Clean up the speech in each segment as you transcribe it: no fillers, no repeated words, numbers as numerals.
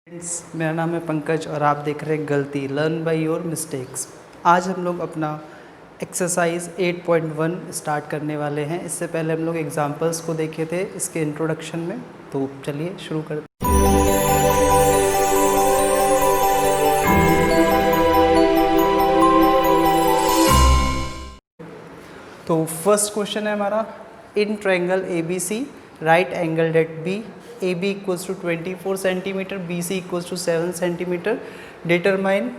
Friends, मेरा नाम है पंकज और आप देख रहे हैं गलती लर्न बाय योर मिस्टेक्स। आज हम लोग अपना एक्सरसाइज 8.1 स्टार्ट करने वाले हैं। इससे पहले हम लोग एग्जांपल्स को देखे थे इसके इंट्रोडक्शन में, तो चलिए शुरू करते हैं। तो फर्स्ट क्वेश्चन है हमारा, in triangle ABC right angle at B, AB equals to 24 centimetre, BC equals to 7 centimetre, determine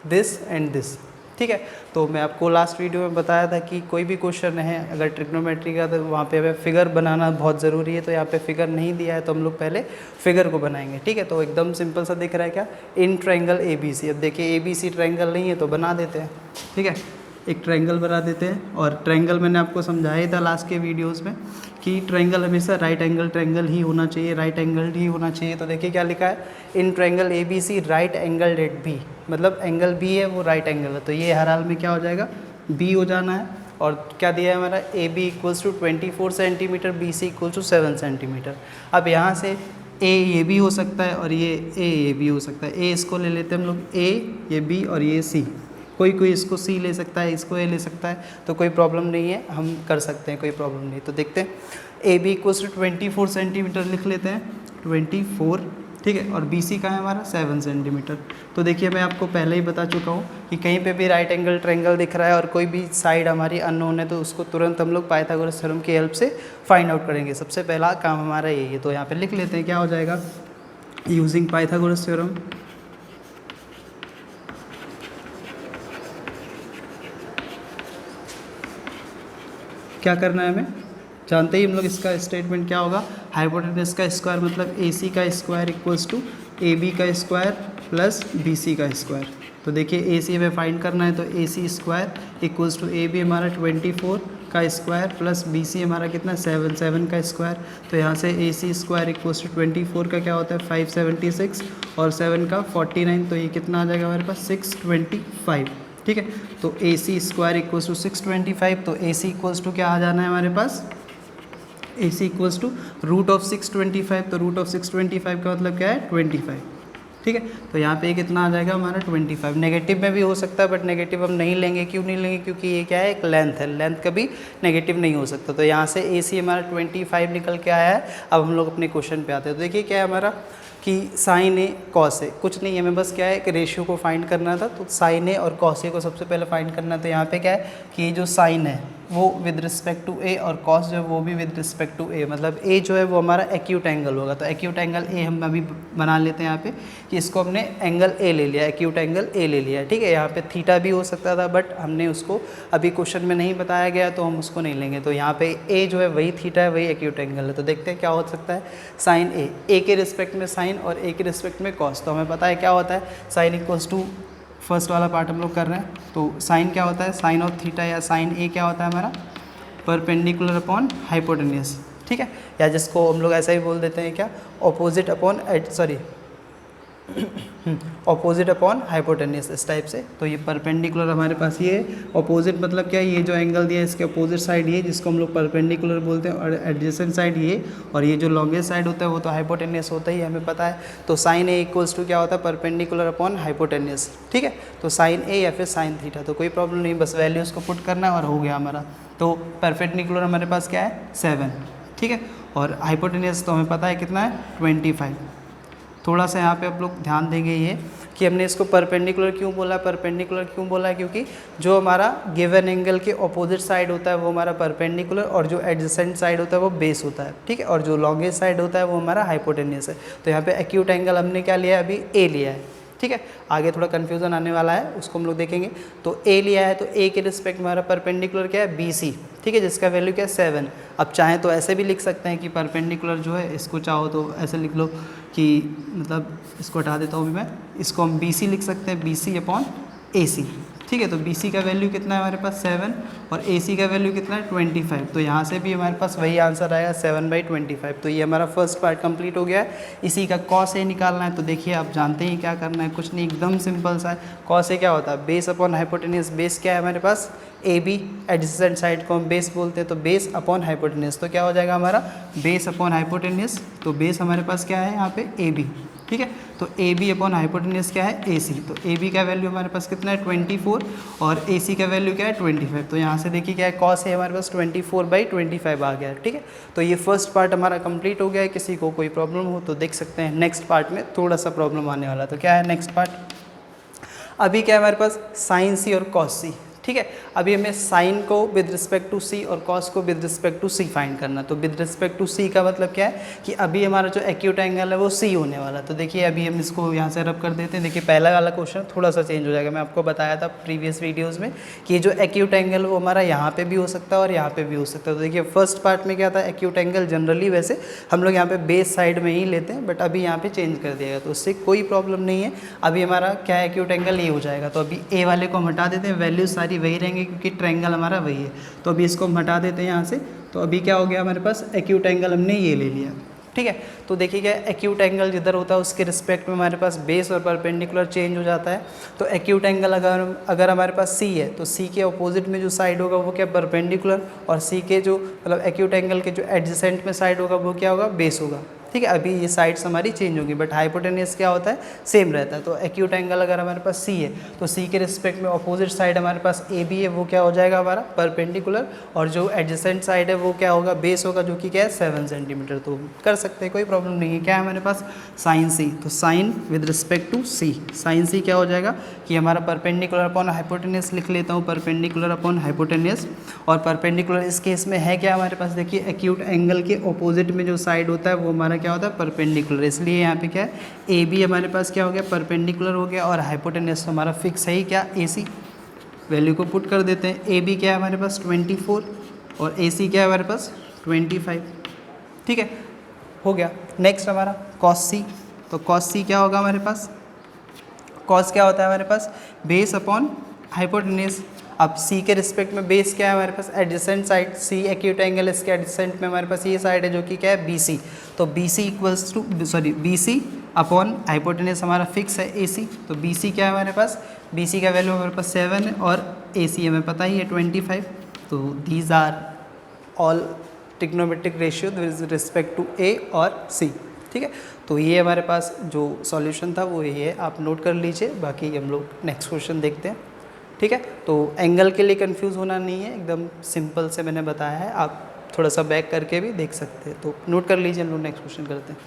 this and this. ठीक है, तो मैं आपको लास्ट वीडियो में बताया था कि कोई भी क्वेश्चन है अगर ट्रिग्नोमेट्री का तो वहाँ पे हमें फिगर बनाना बहुत ज़रूरी है। तो यहाँ पे फिगर नहीं दिया है तो हम लोग पहले फिगर को बनाएंगे। ठीक है, तो एकदम सिंपल सा दिख रहा है क्या, इन ट्रायंगल ABC। अब देखिए ABC ट्रायंगल नहीं है तो बना देते हैं। ठीक है, एक ट्रायंगल बना देते हैं। और ट्रायंगल मैंने आपको समझाया ही था लास्ट के वीडियोस में कि ट्रायंगल हमेशा राइट एंगल ट्रायंगल ही होना चाहिए, राइट एंगल ही होना चाहिए। तो देखिए क्या लिखा है, in triangle ABC right angle at B, मतलब एंगल B है वो राइट एंगल है, तो ये हर हाल में क्या हो जाएगा, B हो जाना है। और क्या दिया है हमारा, AB equals to 24 centimetre, BC equals to 7 centimetre. अब यहाँ से A ये भी हो सकता है और ये भी हो सकता है। A इसको ले लेते हैं हम लोग, A ये B और ये C। कोई इसको C ले सकता है, इसको A ले सकता है, तो कोई प्रॉब्लम नहीं है, हम कर सकते हैं, कोई प्रॉब्लम नहीं। तो देखते हैं AB इक्वल्स टू 24 सेंटीमीटर लिख लेते हैं, 24। ठीक है, और BC का है हमारा 7 सेंटीमीटर। तो देखिए मैं आपको पहले ही बता चुका हूँ कि कहीं पे भी राइट एंगल ट्रायंगल दिख रहा है और कोई भी साइड हमारी अननोन है तो उसको तुरंत हम लोग पाइथागोरस थ्योरम की हेल्प से फाइंड आउट करेंगे। सबसे पहला काम हमारा यही है। तो यहाँ पे लिख लेते हैं, क्या हो जाएगा, यूजिंग पाइथागोरस थ्योरम। क्या करना है हमें, जानते ही हम लोग इसका स्टेटमेंट क्या होगा, हाइपोटेनस का स्क्वायर मतलब AC का स्क्वायर इक्वल्स टू AB का स्क्वायर प्लस BC का स्क्वायर। तो देखिए AC में फाइंड करना है तो AC square equals to AB हमारा 24 का स्क्वायर प्लस BC हमारा कितना 7 का स्क्वायर। तो यहाँ से AC स्क्वायर इक्वल्स टू 24 का क्या होता है 576 और 7 का 49, तो ये कितना आ जाएगा हमारे पास 625। ठीक है, तो AC स्क्वायर इक्वल्स टू 625, तो AC इक्वल्स टू क्या आ जाना है हमारे पास, AC equals to root of 625। तो रूट ऑफ 625 का मतलब क्या है 25। ठीक है, तो यहाँ पे कितना आ जाएगा हमारा 25। नेगेटिव में भी हो सकता है बट नेगेटिव हम नहीं लेंगे। क्यों नहीं लेंगे, क्योंकि ये क्या है, एक लेंथ है, लेंथ कभी नेगेटिव नहीं हो सकता। तो यहाँ से AC हमारा 25 निकल के आया है। अब हम लोग अपने क्वेश्चन पे आते हैं। तो देखिए क्या है हमारा कि साइन ए कॉस ए, कुछ नहीं है, हमें बस क्या है एक रेशियो को फाइंड करना था। तो साइन ए और कॉस ए को सबसे पहले फाइंड करना। तो यहाँ पे क्या है कि ये जो साइन है वो विद रिस्पेक्ट टू ए और कॉस जो है वो भी विद रिस्पेक्ट टू ए, मतलब ए जो है वो हमारा एक्यूट एंगल होगा। तो एक्यूट एंगल ए हम अभी बना लेते हैं यहाँ पे कि इसको हमने एंगल ए ले लिया, एक्यूट एंगल ए ले लिया। ठीक है, यहाँ पे थीटा भी हो सकता था बट हमने उसको अभी क्वेश्चन में नहीं बताया गया तो हम उसको नहीं लेंगे। तो यहाँ पे ए जो है वही थीटा है, वही एक्यूट एंगल है। तो देखते हैं क्या हो सकता है, साइन ए के रिस्पेक्ट में साइन और ए के रिस्पेक्ट में कॉस। तो हमें पता है क्या होता है, साइन इक्वल्स टू, फर्स्ट वाला पार्ट हम लोग कर रहे हैं। तो साइन क्या होता है, साइन ऑफ थीटा या साइन ए क्या होता है हमारा, परपेंडिकुलर अपॉन हाइपोटेन्यूस। ठीक है, या जिसको हम लोग ऐसा ही बोल देते हैं क्या, opposite upon opposite upon hypotenuse, इस टाइप से। तो ये परपेंडिकुलर हमारे पास ये ऑपोजिट मतलब क्या है, ये जो एंगल दिया है इसके अपोजिट साइड ये, जिसको हम लोग परपेंडिकुलर बोलते हैं, और एडजेसेंट साइड ये, और ये जो लॉन्गेस्ट साइड होता है वो तो हाइपोटेन्यूस होता ही हमें पता है। तो साइन ए इक्वल्स टू क्या होता है, परपेंडिकुलर अपॉन हाइपोटेन्यूस। ठीक है, तो साइन ए या फिर साइन थीटा, तो कोई प्रॉब्लम नहीं, बस वैल्यूज़ को पुट करना है और हो गया हमारा। तो परपेंडिकुलर हमारे पास क्या है 7। ठीक है, और हाइपोटेन्यूस तो हमें पता है कितना है 25। थोड़ा सा यहाँ पे आप लोग ध्यान देंगे ये कि हमने इसको परपेंडिकुलर क्यों बोला, परपेंडिकुलर क्यों बोला है, क्योंकि जो हमारा गिवन एंगल के ऑपोजिट साइड होता है वो हमारा परपेंडिकुलर, और जो एडजेसेंट साइड होता है वो बेस होता है। ठीक है, और जो लॉन्गेस्ट साइड होता है वो हमारा हाइपोटेन्यूस है। तो यहाँ पे एक्यूट एंगल हमने क्या लिया है, अभी ए लिया है। ठीक है, आगे थोड़ा कन्फ्यूजन आने वाला है, उसको हम लोग देखेंगे। तो ए लिया है, तो ए के रिस्पेक्ट में हमारा परपेंडिकुलर क्या है BC। ठीक है, जिसका वैल्यू क्या है 7। अब चाहें तो ऐसे भी लिख सकते हैं कि परपेंडिकुलर जो है इसको चाहो तो ऐसे लिख लो कि, मतलब इसको हटा देता हूँ भी मैं, इसको हम BC लिख सकते हैं, BC अपॉन AC। ठीक है, तो BC का वैल्यू कितना है हमारे पास 7 और AC का वैल्यू कितना है 25। तो यहाँ से भी हमारे पास वही आंसर आएगा 7/25। तो ये हमारा फर्स्ट पार्ट कंप्लीट हो गया है। इसी का कॉस ए निकालना है। तो देखिए आप जानते हैं क्या करना है, कुछ नहीं, एकदम सिंपल सा है। कॉस ए क्या होता है, बेस अपॉन हाइपोटेन्यूस। बेस क्या है हमारे पास AB, एडजेसेंट साइड को हम बेस बोलते हैं, तो बेस अपॉन हाइपोटेन्यूस। तो क्या हो जाएगा हमारा बेस अपॉन हाइपोटेन्यूस। तो बेस हमारे पास क्या है यहाँ पे AB। ठीक है। तो ए बी अपॉन हाइपोटेन्यूज क्या है, ए सी। तो ए बी का वैल्यू हमारे पास कितना है 24 और ए सी का वैल्यू क्या है 25। तो यहाँ से देखिए क्या है कॉस है हमारे पास 24/25 आ गया है। ठीक है, तो ये फर्स्ट पार्ट हमारा कंप्लीट हो गया है। किसी को कोई प्रॉब्लम हो तो देख सकते हैं। नेक्स्ट पार्ट में थोड़ा सा प्रॉब्लम आने वाला। तो क्या है नेक्स्ट पार्ट, अभी क्या है हमारे पास साइन सी और कॉस सी। ठीक है, अभी हमें साइन को विद रिस्पेक्ट टू सी और कॉस को with respect to C find करना। तो विद रिस्पेक्ट टू सी का मतलब क्या है कि अभी हमारा जो एक्यूट एंगल है वो सी होने वाला। तो देखिए अभी हम इसको यहाँ से रब कर देते हैं। देखिए पहला वाला क्वेश्चन थोड़ा सा चेंज हो जाएगा। मैं आपको बताया था प्रीवियस वीडियोज़ में कि जो एक्यूट एंगल वो हमारा यहाँ पर भी हो सकता है और यहाँ पर भी हो सकता है। तो देखिए फर्स्ट पार्ट में क्या था, एक्यूट एंगल जनरली वैसे हम लोग यहाँ पे बेस साइड में ही लेते हैं, बट अभी यहाँ पे चेंज कर दिया गया तो उससे कोई प्रॉब्लम नहीं है। अभी हमारा क्या है एक्यूट एंगल ये हो जाएगा। तो अभी ए वाले को हम हटा देते हैं, वैल्यू सारी वही रहेंगे क्योंकि ट्रायंगल हमारा वही है। तो अभी इसको हम हटा देते हैं यहाँ से। तो अभी क्या हो गया हमारे पास एक्यूट एंगल हमने ये ले लिया। ठीक है, तो देखिए क्या एक्यूट एंगल जिधर होता है उसके रिस्पेक्ट में हमारे पास बेस और परपेंडिकुलर चेंज हो जाता है। तो एक्यूट एंगल अगर हमारे पास सी है तो सी के अपोजिट में जो साइड होगा वो क्या परपेंडिकुलर, और सी के जो मतलब एक्यूट एंगल के जो एडजेसेंट में साइड होगा वो क्या होगा, बेस होगा। ठीक है, अभी ये साइड्स हमारी चेंज होगी बट हाइपोटेन्यूज क्या होता है, सेम रहता है। तो एक्यूट एंगल अगर हमारे पास सी है तो सी के रिस्पेक्ट में अपोजिट साइड हमारे पास ए बी है, वो क्या हो जाएगा हमारा परपेंडिकुलर, और जो एडजेसेंट साइड है वो क्या होगा, बेस होगा, जो कि क्या है 7 सेंटीमीटर। तो कर सकते हैं, कोई प्रॉब्लम नहीं है। क्या है हमारे पास साइन सी, तो sine with respect to C, sine C क्या हो जाएगा कि हमारा परपेंडिकुलर अपॉन हाइपोटेन्यूज लिख लेता हूँ, परपेंडिकुलर अपॉन हाइपोटेन्यूज। और परपेंडिकुलर इस केस में है क्या हमारे पास, देखिए एक्यूट एंगल के ऑपोजिट में जो साइड होता है वो हमारा क्या होता है परपेंडिकुलर, इसलिए यहाँ पे क्या है ए बी हमारे पास क्या हो गया परपेंडिकुलर हो गया, और हाइपोटेन्यूज हमारा फिक्स है ही क्या ए सी। वैल्यू को पुट कर देते हैं, ए बी क्या है हमारे पास 24 और ए सी क्या है हमारे पास 25। ठीक है, हो गया। नेक्स्ट हमारा कॉस सी, तो कॉस सी क्या होगा हमारे पास, कॉस क्या होता है हमारे पास बेस अपॉन हाइपोटेन्यूज। अब सी के रिस्पेक्ट में बेस क्या है हमारे पास एडजेसेंट साइड, सी एक्यूट एंगल इसके एडजेसेंट में हमारे पास ये साइड है जो कि क्या है बी सी। तो B C equals to B C upon hypotenuse हमारा फिक्स है ए सी। तो बी सी क्या है हमारे पास, बी सी का वैल्यू हमारे पास 7 है और ए सी हमें पता ही है 25। तो these are all trigonometric ratio with respect to A और सी। ठीक है, तो ये हमारे पास जो सॉल्यूशन था वो ये है, आप नोट कर लीजिए। बाकी हम लोग नेक्स्ट क्वेश्चन देखते हैं। ठीक है, तो एंगल के लिए कंफ्यूज होना नहीं है, एकदम सिंपल से मैंने बताया है, आप थोड़ा सा बैक करके भी देख सकते हैं। तो नोट कर लीजिए, हम लोग नेक्स्ट क्वेश्चन करते हैं।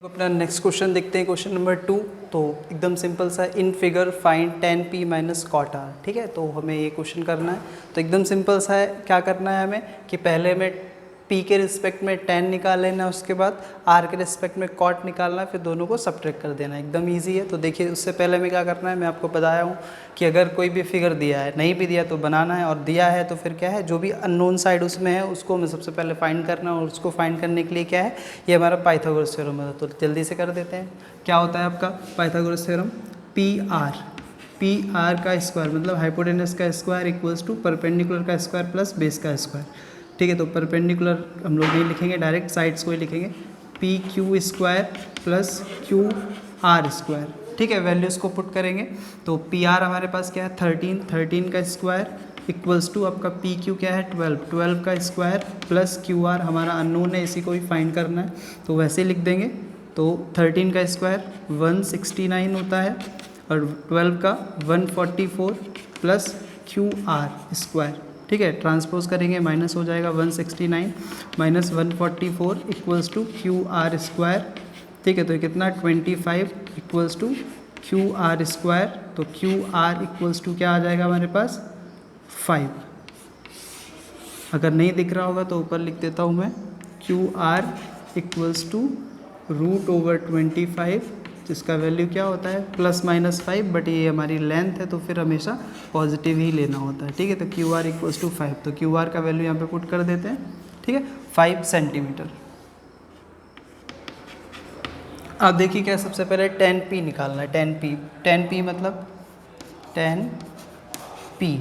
अपना नेक्स्ट क्वेश्चन देखते हैं, क्वेश्चन नंबर 2। तो एकदम सिंपल सा, in figure find tan p minus cot r। ठीक है, तो हमें ये क्वेश्चन करना है। तो एकदम सिंपल सा है, क्या करना है हमें कि पहले हमें p के रिस्पेक्ट में tan निकाल लेना है, उसके बाद r के रिस्पेक्ट में cot निकालना है, फिर दोनों को सब्ट्रैक्ट कर देना है। एकदम इजी है। तो देखिए उससे पहले हमें क्या करना है, मैं आपको बताया हूँ कि अगर कोई भी फिगर दिया है, नहीं भी दिया तो बनाना है, और दिया है तो फिर क्या है जो भी अननोन साइड उसमें है उसको हमें सबसे पहले फाइंड करना है। और उसको फाइंड करने के लिए क्या है, ये हमारा पाइथागोरस थ्योरम है। तो जल्दी से कर देते हैं। क्या होता है आपका पाइथागोरस थ्योरम, पी आर का स्क्वायर मतलब हाइपोटेन्यूज का स्क्वायर इक्वल्स टू परपेंडिकुलर का स्क्वायर प्लस बेस का स्क्वायर। ठीक है, तो परपेंडिकुलर हम लोग नहीं लिखेंगे, डायरेक्ट साइड्स को ही लिखेंगे, P Q square plus Q R square. ठीक है, वैल्यूज़ को पुट करेंगे तो पी आर हमारे पास क्या है 13 का स्क्वायर इक्वल्स टू आपका पी क्यू क्या है 12 का स्क्वायर प्लस क्यू आर हमारा अननोन है, इसी को ही फाइंड करना है। तो वैसे लिख देंगे। तो 13 का स्क्वायर 169 होता है और 12 का 144 प्लस क्यू आर स्क्वायर। ठीक है, ट्रांसपोज करेंगे माइनस हो जाएगा 169 minus 144 equals to Q R square. ठीक है, तो ये कितना 25 equals to Q R square. तो क्यू आर इक्वल्स टू क्या आ जाएगा हमारे पास 5। अगर नहीं दिख रहा होगा तो ऊपर लिख देता हूँ मैं, क्यू आर इक्वल्स टू √25, जिसका वैल्यू क्या होता है ±5, बट ये हमारी लेंथ है तो फिर हमेशा पॉजिटिव ही लेना होता है। ठीक है, तो क्यू आर इक्वल्स टू 5, तो क्यू आर का वैल्यू यहाँ पे पुट कर देते हैं। ठीक है, 5 सेंटीमीटर। अब देखिए क्या सबसे पहले tan p निकालना है। tan p मतलब tan p,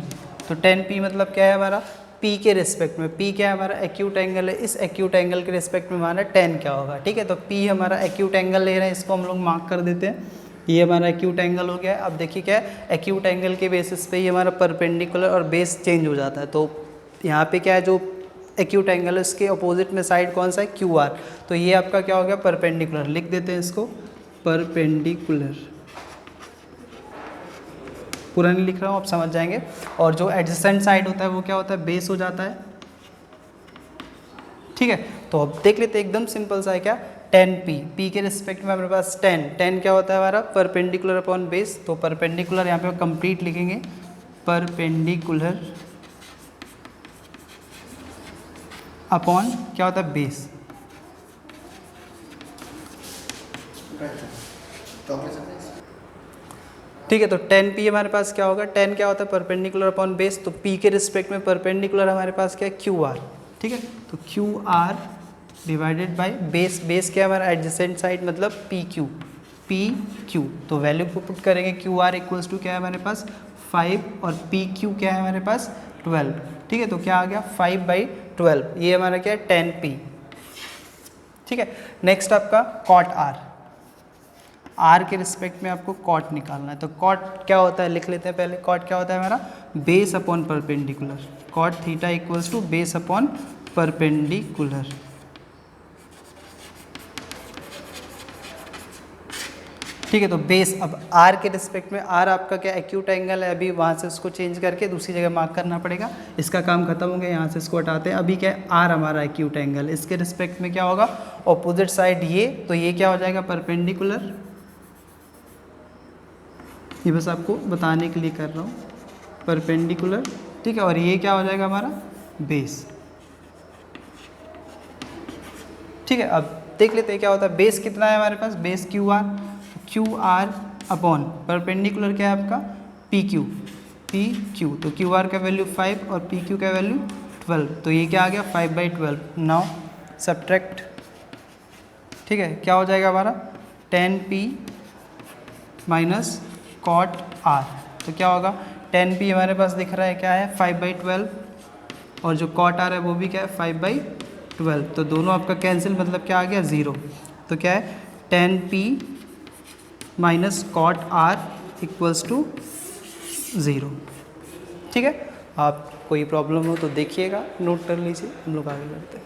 तो tan p मतलब क्या है हमारा p के रिस्पेक्ट में, p क्या है हमारा एक्यूट एंगल है, इस एक्यूट एंगल के रिस्पेक्ट में हमारा tan क्या होगा। ठीक है, तो p हमारा एक्यूट एंगल ले रहे हैं, इसको हम लोग मार्क कर देते हैं। ये हमारा एक्यूट एंगल हो गया है। अब देखिए क्या है एक्यूट एंगल के बेसिस पे ही हमारा परपेंडिकुलर और बेस चेंज हो जाता है। तो यहाँ पे क्या है जो एक्यूट एंगल है उसके अपोजिट में साइड कौन सा है, क्यू आर। तो ये आपका क्या हो गया, परपेंडिकुलर। लिख देते हैं इसको परपेंडिकुलर, पूरा नहीं लिख रहा हूँ, आप समझ जाएंगे। और जो एडजेसेंट साइड होता है वो क्या होता है, बेस हो जाता है। ठीक है, तो अब देख लेते हैं, एकदम सिंपल सा है क्या, 10p, p के रिस्पेक्ट में हमारे पास 10 क्या होता है हमारा, परपेंडिकुलर अपॉन बेस। तो परपेंडिकुलर यहाँ पे कंप्लीट लिखेंगे, परपेंडिकुलर अपॉन क्या होता है, बेस। ठीक है, तो 10p हमारे पास क्या होगा, 10 क्या होता है, परपेंडिकुलर अपॉन बेस। तो p के रिस्पेक्ट में परपेंडिकुलर हमारे पास क्या है, QR। ठीक है, तो QR divided by base. Base क्या है हमारा, एडजेसेंट साइड, मतलब PQ। तो वैल्यू को पुट करेंगे, QR इक्वल्स टू क्या है हमारे पास 5 और PQ क्या है हमारे पास 12। ठीक है, तो क्या आ गया 5/12, ये हमारा क्या है 10p। ठीक है, नेक्स्ट आपका कॉट R के रिस्पेक्ट में आपको कॉट निकालना है। तो कॉट क्या होता है, लिख लेते हैं पहले। कॉट क्या होता है हमारा, base upon perpendicular. Cot theta equals to base upon perpendicular. ठीक है, तो बेस, अब R के रिस्पेक्ट में, R आपका क्या एक्यूट एंगल है, अभी वहाँ से उसको चेंज करके दूसरी जगह मार्क करना पड़ेगा। इसका काम खत्म हो गया, यहाँ से इसको हटाते हैं। अभी क्या है, R हमारा एक्यूट एंगल, इसके रिस्पेक्ट में क्या होगा, ऑपोजिट साइड ये, तो ये क्या हो जाएगा, परपेंडिकुलर। ये बस आपको बताने के लिए कर रहा हूँ, परपेंडिकुलर। ठीक है, और ये क्या हो जाएगा हमारा बेस। ठीक है, अब देख लेते हैं क्या होता है, बेस कितना है हमारे पास, base QR। QR upon perpendicular क्या है आपका PQ। तो QR का वैल्यू 5 और PQ का वैल्यू 12, तो ये क्या आ गया 5/12। Now subtract. ठीक है, क्या हो जाएगा हमारा 10p माइनस कॉट R। तो क्या होगा, 10p हमारे पास दिख रहा है क्या है 5/12, और जो कॉट R है वो भी क्या है 5/12। तो दोनों आपका कैंसिल, मतलब क्या आ गया 0। तो क्या है 10p minus cot R equals to 0। ठीक है, आप कोई प्रॉब्लम हो तो देखिएगा, नोट कर लीजिए, हम लोग आगे बढ़ते हैं।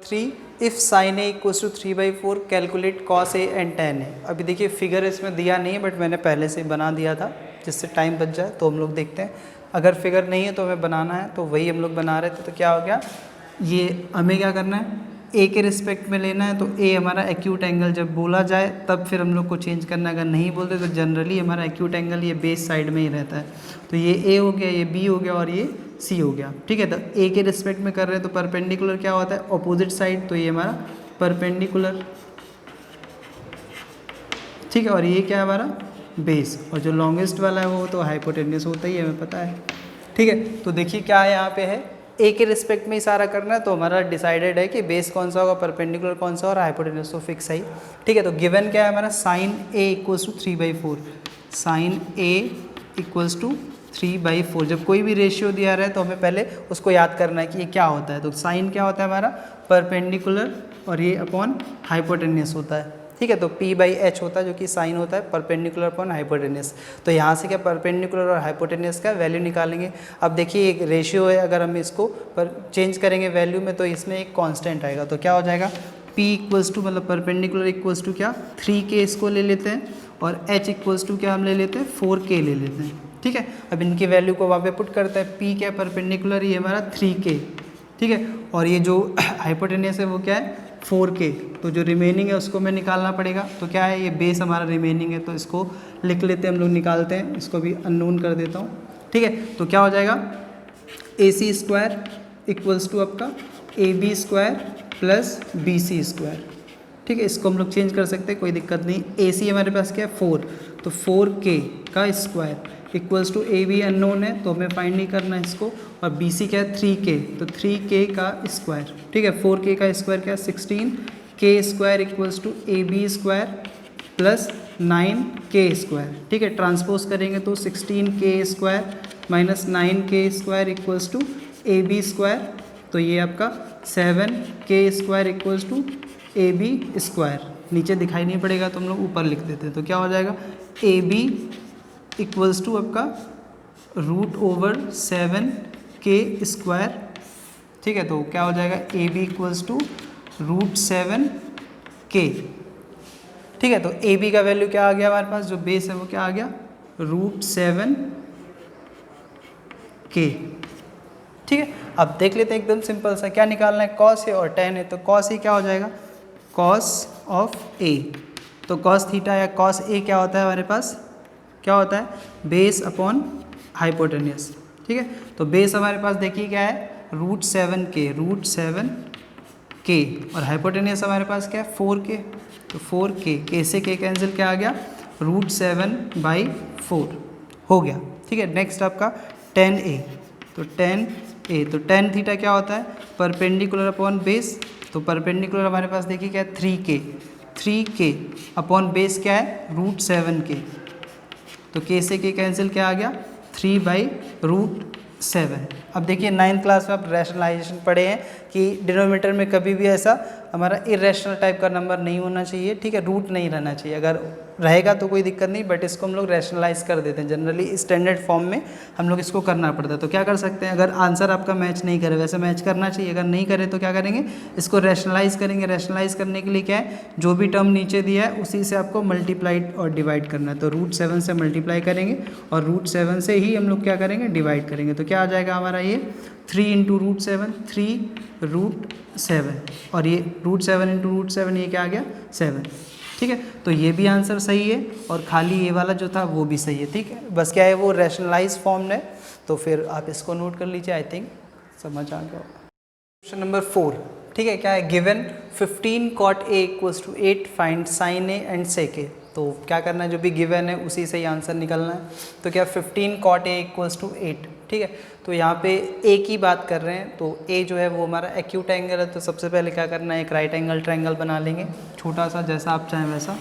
3 if sine A equals to 3/4 calculate cos A and tan A. अभी देखिए फिगर इसमें दिया नहीं है, बट मैंने पहले से बना दिया था जिससे टाइम बच जाए। तो हम लोग देखते हैं, अगर फिगर नहीं है तो हमें बनाना है, तो वही हम लोग बना रहे थे। तो क्या हो गया, ये हमें क्या करना है, ए के रिस्पेक्ट में लेना है। तो ए हमारा एक्यूट एंगल जब बोला जाए तब फिर हम लोग को चेंज करना है, अगर नहीं बोलते तो जनरली हमारा एक्यूट एंगल ये बेस साइड में ही रहता है। तो ये ए हो गया, ये बी हो गया और ये सी हो गया। ठीक है, तो ए के रिस्पेक्ट में कर रहे हैं तो परपेंडिकुलर क्या होता है, ऑपोजिट साइड। तो ये हमारा परपेंडिकुलर। ठीक है, और ये क्या है हमारा बेस, और जो लॉन्गेस्ट वाला है वो तो हाइपोटेन्यूस होता ही है, हमें पता है। ठीक है, तो देखिए क्या है यहाँ पे है, ए के रिस्पेक्ट में इशारा करना है। तो हमारा डिसाइडेड है कि बेस कौन सा होगा, परपेंडिकुलर कौन सा और हाइपोटेन्यूस, तो फिक्स है ही। ठीक है, तो गिवन क्या है हमारा, sine A equals to 3/4। Sine A equals to 3/4। जब कोई भी रेशियो दिया रहा है तो हमें पहले उसको याद करना है कि ये क्या होता है। तो साइन क्या होता है हमारा, परपेंडिकुलर, और ये अपॉन हाइपोटेन्यूस होता है। ठीक है, तो P/H होता है जो कि साइन होता है, परपेंडिकुलर अपॉन हाइपोटेन्यूस। तो यहाँ से क्या परपेंडिकुलर और हाइपोटेन्यूस का वैल्यू निकालेंगे। अब देखिए एक रेशियो है, अगर हम इसको पर चेंज करेंगे वैल्यू में तो इसमें एक कांस्टेंट आएगा। तो क्या हो जाएगा, P इक्वल्स टू, मतलब परपेंडिकुलर इक्वल्स टू क्या 3K इसको ले लेते हैं, और H इक्वल्स टू क्या हम ले लेते हैं 4K ले लेते हैं। ठीक है, अब इनकी वैल्यू को वहाँ पे पुट करते हैं। P क्या परपेंडिकुलर, ये हमारा 3K। ठीक है, और ये जो हाइपोटेन्यूस है वो क्या है 4K। तो जो रिमेनिंग है उसको हमें निकालना पड़ेगा। तो क्या है, ये बेस हमारा रिमेनिंग है, तो इसको लिख लेते हैं हम लोग, निकालते हैं, इसको भी अननोन कर देता हूँ। ठीक है, तो क्या हो जाएगा, AC² इक्वल्स टू आपका AB² प्लस BC²। ठीक है, इसको हम लोग चेंज कर सकते हैं, कोई दिक्कत नहीं। AC हमारे पास क्या है 4, तो 4K का square equals to AB unknown है तो हमें फाइंड नहीं करना है इसको, और BC क्या है 3K, तो 3K का स्क्वायर। ठीक है, 4K का स्क्वायर क्या है 16K² equals to AB² plus 9K²। ठीक है, ट्रांसपोज करेंगे तो 16K² minus 9K² equals to AB²। तो ये आपका 7K² इक्वल्स टू AB²। नीचे दिखाई नहीं पड़ेगा तो हम लोग ऊपर लिख देते हैं। तो क्या हो जाएगा, AB इक्वल्स टू आपका √7K²। ठीक है, तो क्या हो जाएगा A B equals to √7k। ठीक है, तो ए बी का वैल्यू क्या आ गया हमारे पास, जो बेस है वो क्या आ गया √7k। ठीक है, अब देख लेते हैं एकदम सिंपल सा, क्या निकालना है, कॉस है और टेन है, तो कॉस ए क्या हो जाएगा, कॉस ऑफ ए। तो कॉस थीटा या कॉस ए क्या होता है हमारे पास, क्या होता है, बेस अपॉन हाइपोटेन्यूस। ठीक है, तो बेस हमारे पास देखिए क्या है √7k और हाइपोटेन्यूस हमारे पास क्या है 4k। तो 4k, के से के कैंसिल, क्या आ गया √7/4 हो गया। ठीक है, नेक्स्ट आपका 10a। तो 10a, तो tan थीटा क्या होता है, परपेंडिकुलर अपॉन बेस। तो परपेंडिकुलर हमारे पास देखिए क्या है 3k अपॉन बेस क्या है √7k। तो k से k कैंसिल, क्या आ गया 3/√7। अब देखिए 9th क्लास में आप रैशनलाइजेशन पढ़े हैं कि डिनोमिनेटर में कभी भी ऐसा हमारा इरेशनल टाइप का नंबर नहीं होना चाहिए। ठीक है, रूट नहीं रहना चाहिए, अगर रहेगा तो कोई दिक्कत नहीं, बट इसको हम लोग रैशनलाइज कर देते हैं। जनरली स्टैंडर्ड फॉर्म में हम लोग इसको करना पड़ता है। तो क्या कर सकते हैं, अगर आंसर आपका मैच नहीं करे, वैसे मैच करना चाहिए, अगर नहीं करे तो क्या करेंगे, इसको रैशनलाइज करेंगे। रैशनलाइज करने के लिए क्या है, जो भी टर्म नीचे दिया है उसी से आपको मल्टीप्लाइड और डिवाइड करना है। तो √7 से मल्टीप्लाई करेंगे और √7 से ही हम लोग क्या करेंगे, डिवाइड करेंगे। तो क्या आ जाएगा हमारा ये 3 × √7, 3√7, और ये √7 × √7, ये क्या आ गया 7। ठीक है, तो ये भी आंसर सही है और खाली ये वाला जो था वो भी सही है। ठीक है, बस क्या है वो रैशनलाइज फॉर्म है, तो फिर आप इसको नोट कर लीजिए, आई थिंक समझ आ गया। क्वेश्चन नंबर 4, ठीक है, क्या है, given 15 cot a = 8, find sin a and sec a। तो क्या करना है, जो भी गिवन है उसी से ही आंसर निकलना है। तो क्या 15 cot a = 8। ठीक है, तो यहाँ पे a की बात कर रहे हैं, तो a जो है वो हमारा एक्यूट एंगल है। तो सबसे पहले क्या करना है, एक राइट एंगल ट्रायंगल बना लेंगे, छोटा सा, जैसा आप चाहें वैसा।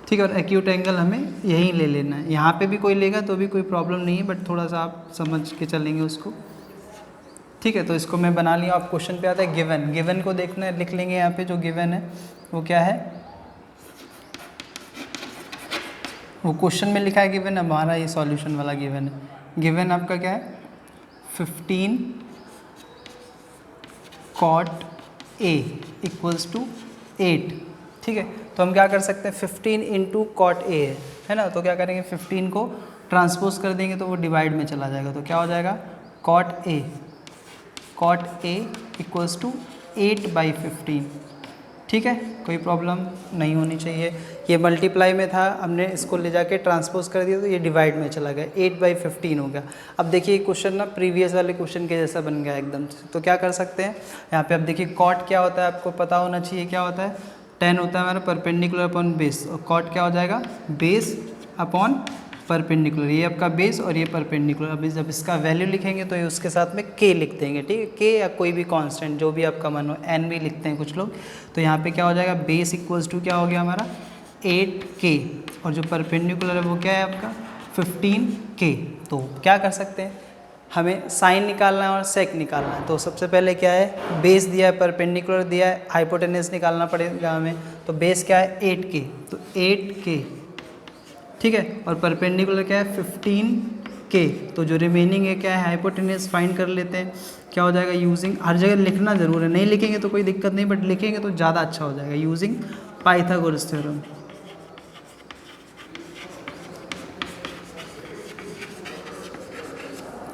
ठीक है, और एक्यूट एंगल हमें यहीं ले लेना है। यहाँ पे भी कोई लेगा तो भी कोई प्रॉब्लम नहीं है, बट थोड़ा सा आप समझ के चलेंगे उसको। ठीक है, तो इसको मैं बना लिया। आप क्वेश्चन पे आता है गिवन, गिवन को देखना है, लिख लेंगे यहाँ पे जो गिवन है वो क्या है, वो क्वेश्चन में लिखा है गिवन, हमारा ये सॉल्यूशन वाला गिवन है। गिवन आपका क्या है 15 cot a = 8। ठीक है, तो हम क्या कर सकते हैं, 15 × cot a है ना, तो क्या करेंगे 15 को ट्रांसपोज कर देंगे तो वो डिवाइड में चला जाएगा। तो क्या हो जाएगा cot a = 8/15। ठीक है, कोई प्रॉब्लम नहीं होनी चाहिए। ये मल्टीप्लाई में था, हमने इसको ले जाके ट्रांसपोज कर दिया तो ये डिवाइड में चला गया, 8/15 हो गया। अब देखिए क्वेश्चन ना प्रीवियस वाले क्वेश्चन के जैसा बन गया एकदम से। तो क्या कर सकते हैं यहाँ पे, अब देखिए कॉट क्या होता है, आपको पता होना चाहिए क्या होता है, tan होता है हमारा परपेंडिकुलर अपॉन बेस, और कॉट क्या हो जाएगा बेस अपॉन परपेंडिकुलर। ये आपका बेस और ये परपेंडिकुलर। अभी जब इसका वैल्यू लिखेंगे तो ये उसके साथ में k लिख देंगे। ठीक है, k या कोई भी कांस्टेंट जो भी आपका मन हो, n भी लिखते हैं कुछ लोग। तो यहाँ पे क्या हो जाएगा, बेस इक्वल्स टू क्या हो गया हमारा 8k, और जो परपेंडिकुलर है वो क्या है आपका 15k। तो क्या कर सकते हैं, हमें साइन निकालना है और सेक निकालना है। तो सबसे पहले क्या है, बेस दिया है, परपेंडिकुलर दिया है, हाइपोटेन्यूस निकालना पड़ेगा हमें। तो बेस क्या है 8k, तो 8k। ठीक है, और परपेंडिकुलर क्या है 15k। तो जो रिमेनिंग है क्या है, हाइपोटेन्यूस फाइंड कर लेते हैं। क्या हो जाएगा, यूजिंग, हर जगह लिखना जरूर है, नहीं लिखेंगे तो कोई दिक्कत नहीं, बट लिखेंगे तो ज़्यादा अच्छा हो जाएगा, यूजिंग पाइथागोरस थ्योरम।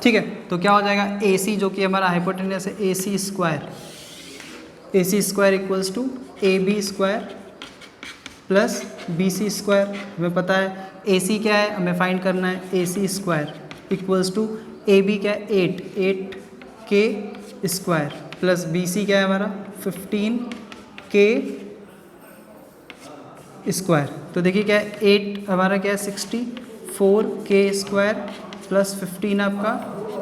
ठीक है, तो क्या हो जाएगा AC जो कि हमारा हाइपोटेन्यूस है, AC square = AB² plus BC square. हमें पता है AC क्या है, हमें फाइंड करना है, AC स्क्वायर = AB क्या है 8k स्क्वायर प्लस BC क्या है हमारा 15k स्क्वायर। तो देखिए क्या है 8 हमारा क्या है 64k स्क्वायर प्लस 15 आपका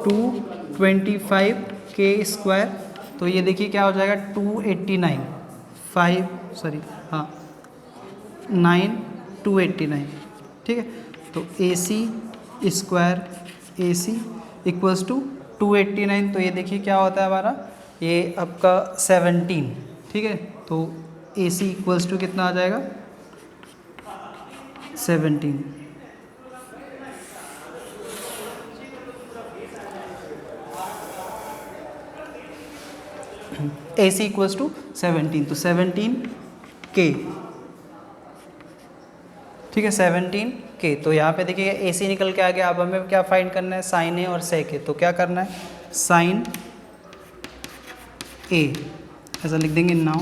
225k स्क्वायर। तो ये देखिए क्या हो जाएगा 289। ठीक है, तो AC स्क्वायर AC = 289। तो ये देखिए क्या होता है हमारा, ये आपका 17। ठीक है, तो AC = कितना आ जाएगा 17। AC इक्वल्स टू 17, तो 17K, ठीक है 17K। तो यहाँ पे देखिए AC निकल के आ गया। अब हमें क्या फाइंड करना है, साइन ए और सेक ए। तो क्या करना है, साइन ए ऐसा लिख देंगे नाउ।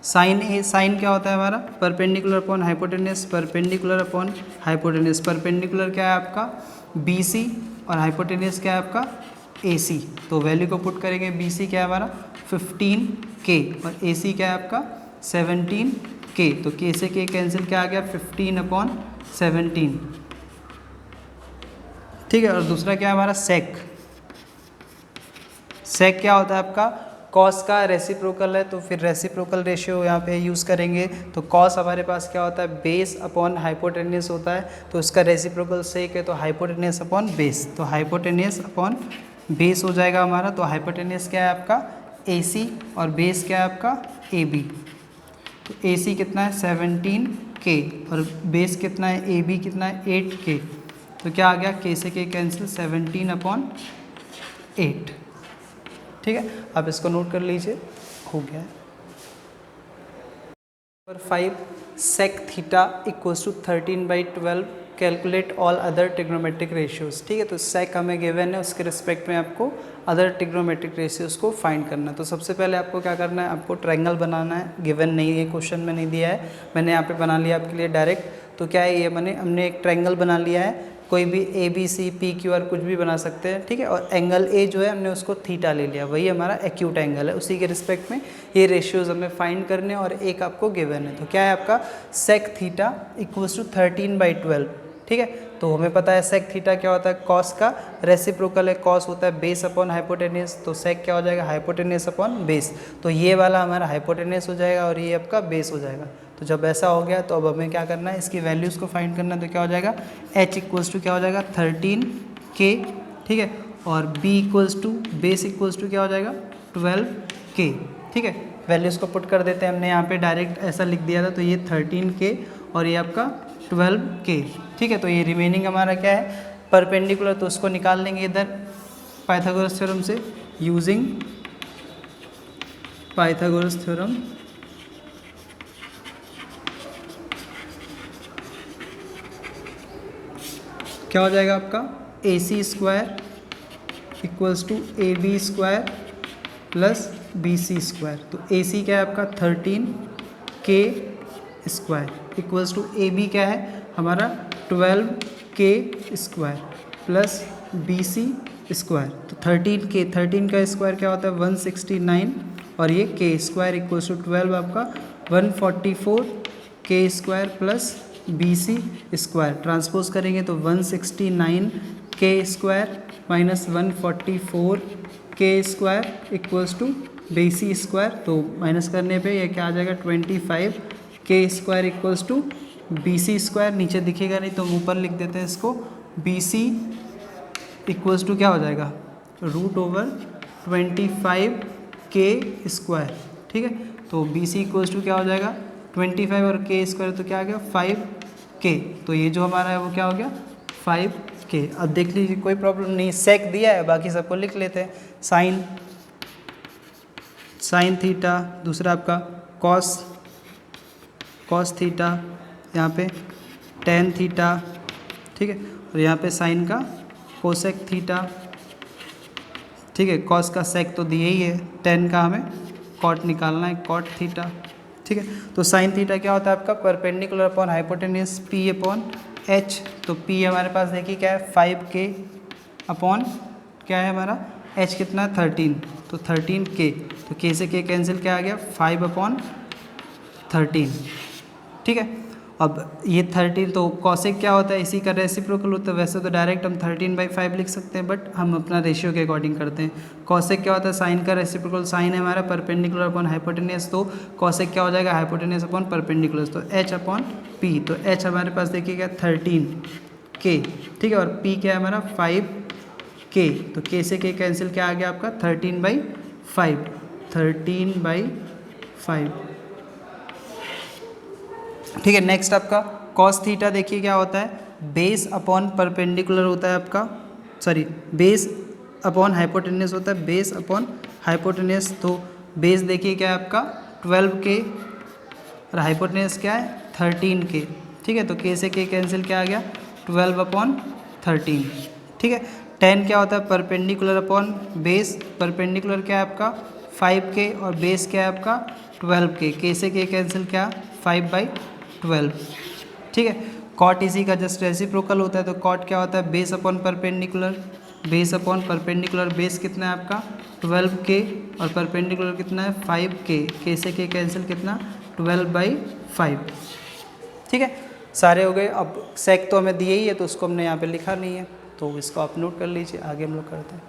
साइन ए, साइन क्या होता है हमारा, perpendicular upon hypotenuse, perpendicular upon hypotenuse. Perpendicular क्या है आपका BC और हाइपोटेन्यूस क्या है आपका AC। तो वैल्यू को पुट करेंगे, BC क्या है हमारा 15K और AC क्या है आपका 17K। तो K से K कैंसिल, क्या आ गया 15/17, ठीक है। और दूसरा क्या है हमारा सेक। सेक क्या होता है आपका, कॉस का रेसिप्रोकल है, तो फिर रेसिप्रोकल रेशियो यहाँ पे यूज़ करेंगे। तो कॉस हमारे पास क्या होता है, बेस अपॉन हाइपोटेन्यूस होता है, तो उसका रेसिप्रोकल सेक है, तो हाइपोटेन्यूस अपॉन बेस। तो हाइपोटेन्यूस अपॉन बेस हो जाएगा हमारा। तो हाइपोटेन्यूस क्या है आपका AC और बेस क्या है आपका AB। तो AC कितना है 17K और बेस कितना है AB कितना है 8K। तो क्या आ गया, K से K कैंसिल, 17/8, ठीक है। आप इसको नोट कर लीजिए, हो गया है। Number 5, sec theta equals to 13/12, calculate all other trigonometric ratios, ठीक है। तो सेक हमें गिवन है, उसके रिस्पेक्ट में आपको अदर ट्रिग्नोमेट्रिक रेशियोज को फाइंड करना है। तो सबसे पहले आपको क्या करना है, आपको ट्रायंगल बनाना है। गिवन नहीं है, क्वेश्चन में नहीं दिया है, मैंने यहाँ पे बना लिया आपके लिए डायरेक्ट। तो क्या है ये, हमने एक ट्रायंगल बना लिया है, कोई भी ABC PQR कुछ भी बना सकते हैं, ठीक है। और एंगल A जो है हमने उसको थीटा ले लिया, वही हमारा एक्यूट एंगल है, उसी के रिस्पेक्ट में ये रेशियोज हमें फाइंड करने और एक आपको गिवन है। तो क्या है आपका सेक थीटा इक्वल्स टू 13/12, ठीक है। तो हमें पता है सेक थीटा क्या होता है, कॉस का रेसिप्रोकल है, कॉस होता है बेस अपॉन हाइपोटेन्यूस, तो सेक क्या हो जाएगा हाइपोटेन्यूस अपॉन बेस। तो ये वाला हमारा हाइपोटेन्यूस हो जाएगा और ये आपका बेस हो जाएगा। तो जब ऐसा हो गया तो अब हमें क्या करना है, इसकी वैल्यूज़ को फाइंड करना है। तो क्या हो जाएगा, H इक्वल्स टू क्या हो जाएगा 13K, ठीक है। और B equals to base equals to क्या हो जाएगा 12K, ठीक है। वैल्यूज़ को पुट कर देते हैं, हमने यहाँ पे डायरेक्ट ऐसा लिख दिया था। तो ये 13K और ये आपका 12K, ठीक है। तो ये रिमेनिंग हमारा क्या है परपेंडिकुलर, तो उसको निकाल लेंगे इधर पाइथागोरस थ्योरम से, यूजिंग पाइथागोरस थ्योरम। क्या हो जाएगा आपका AC square equals to AB square plus BC square. तो AC क्या है आपका 13K square equals to AB क्या है हमारा 12K square plus BC square. तो 13 का स्क्वायर क्या होता है 169 और ये K स्क्वायर इक्वल्स टू 12 आपका 144K square plus BC square. Transpose करेंगे तो 169K square minus 144K square equals to BC square. तो माइनस करने पे ये क्या आ जाएगा 25K square equals to BC square. नीचे दिखेगा नहीं तो ऊपर लिख देते हैं इसको, BC इक्वल्स टू क्या हो जाएगा √25K स्क्वायर, ठीक है। तो BC इक्वल्स टू क्या हो जाएगा 25 और K स्क्वायर, तो क्या आ गया 5K। तो ये जो हमारा है वो क्या हो गया 5K। अब देख लीजिए कोई प्रॉब्लम नहीं, सेक दिया है, बाकी सबको लिख लेते हैं। साइन थीटा, दूसरा आपका कॉस थीटा, यहाँ पे टेन थीटा, ठीक है। और यहाँ पे साइन का कोसेक थीटा, ठीक है। कॉस का सेक तो दिया ही है, टेन का हमें कॉट निकालना है, कॉट थीटा, ठीक है। तो साइन थीटा क्या होता है आपका perpendicular upon hypotenuse P upon H। तो P हमारे पास देखिए क्या है 5K अपॉन क्या है हमारा H कितना है 13, तो 13K। तो K से K कैंसिल, क्या आ गया 5/13, ठीक है। अब ये 13 तो कॉसेक क्या होता है इसी का रेसिप्रोकल होता है। वैसे तो डायरेक्ट हम 13/5 लिख सकते हैं, बट हम अपना रेशियो के अकॉर्डिंग करते हैं। कॉसेक क्या होता है साइन का रेसिप्रोकल, साइन है हमारा परपेंडिकुलर अपॉन हाइपोटेन्यूस, तो कॉसेक क्या हो जाएगा हाइपोटेन्यूस अपॉन परपेंडिकुलर, तो H अपॉन P। तो H हमारे पास देखिएगा 13K, ठीक है। और P क्या है हमारा 5K। तो K से K कैंसिल, क्या आ गया आपका 13/5, ठीक है। नेक्स्ट आपका कॉस थीटा देखिए क्या होता है, बेस अपॉन परपेंडिकुलर होता है आपका, सॉरी बेस अपॉन हाइपोटेन्यूस होता है, बेस अपॉन हाइपोटेनस, तो बेस देखिए क्या है आपका 12K और हाइपोटेनस क्या है 13K। ठीक है, तो K से K कैंसिल, क्या आ गया 12/13। ठीक है, 10 क्या होता है परपेंडिकुलर अपॉन बेस, परपेंडिकुलर क्या है आपका 5K और बेस क्या है आपका 12K, K से K कैंसिल, क्या 5/12। ठीक है, कॉट इसी का जस्ट रेसिप्रोकल होता है, तो कॉट क्या होता है base upon perpendicular, base upon perpendicular, base कितना है आपका 12K और परपेंडिकुलर कितना है 5K, K से K कैंसिल, कितना 12/5। ठीक है, सारे हो गए। अब सेक तो हमें दिए ही है तो उसको हमने यहाँ पे लिखा नहीं है, तो इसको आप नोट कर लीजिए, आगे हम लोग करते हैं।